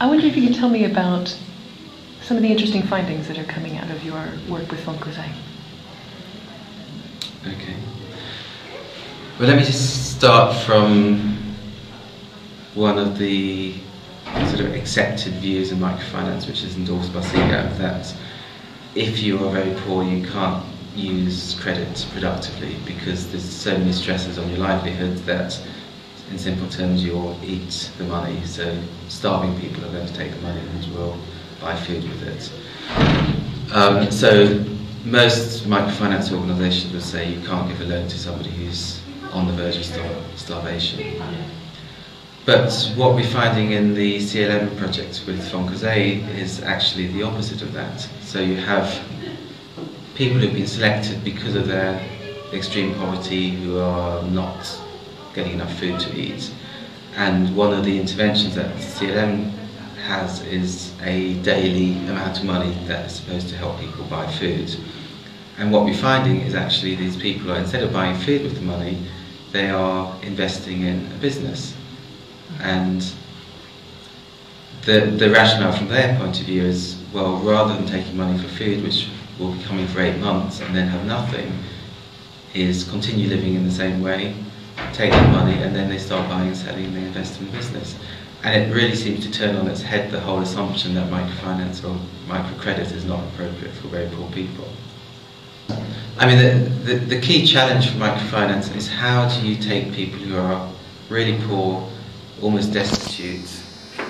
I wonder if you could tell me about some of the interesting findings that are coming out of your work with Fonds. Okay. Well, let me just start from one of the sort of accepted views in microfinance, which is endorsed by CEAB, that if you are very poor, you can't use credit productively because there's so many stresses on your livelihood that, in simple terms, you'll eat the money. So starving people are going to take the money and will buy food with it. So most microfinance organisations would say you can't give a loan to somebody who's on the verge of starvation. But what we're finding in the CLM project with Fonds is actually the opposite of that. So you have people who've been selected because of their extreme poverty, who are not getting enough food to eat. And one of the interventions that CLM has is a daily amount of money that is supposed to help people buy food. And what we're finding is actually these people are, instead of buying food with the money, they are investing in a business. And the rationale from their point of view is, well, rather than taking money for food, which will be coming for 8 months and then have nothing, is continue living in the same way, take the money, and then they start buying and selling and they invest in the business. And it really seems to turn on its head the whole assumption that microfinance or microcredit is not appropriate for very poor people. I mean, the key challenge for microfinance is how do you take people who are really poor, almost destitute,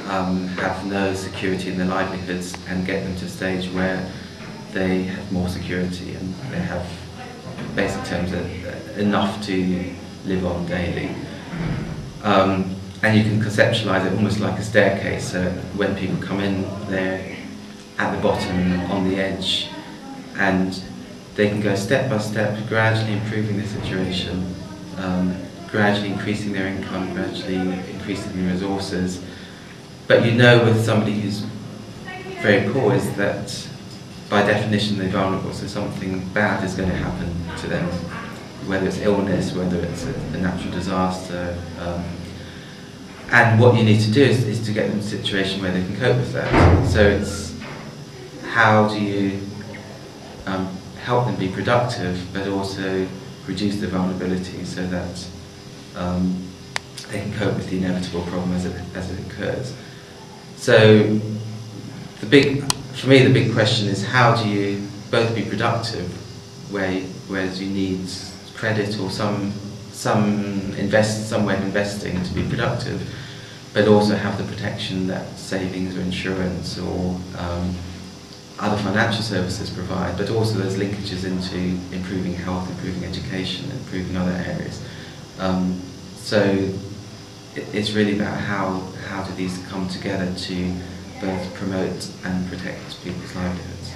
have no security in their livelihoods, and get them to a stage where they have more security and they have, in basic terms, enough to live on daily. And you can conceptualise it almost like a staircase, so when people come in, they're at the bottom, on the edge, and they can go step by step, gradually improving their situation, gradually increasing their income, gradually increasing their resources. But you know with somebody who's very poor is that by definition they're vulnerable, so something bad is going to happen to them, whether it's illness, whether it's a natural disaster. And what you need to do is to get them to a situation where they can cope with that. So it's how do you help them be productive, but also reduce their vulnerability so that they can cope with the inevitable problem as it occurs. So for me the big question is how do you both be productive, whereas you need credit or some way of investing to be productive, but also have the protection that savings or insurance or other financial services provide, but also those linkages into improving health, improving education, improving other areas. So it's really about how do these come together to both promote and protect people's livelihoods.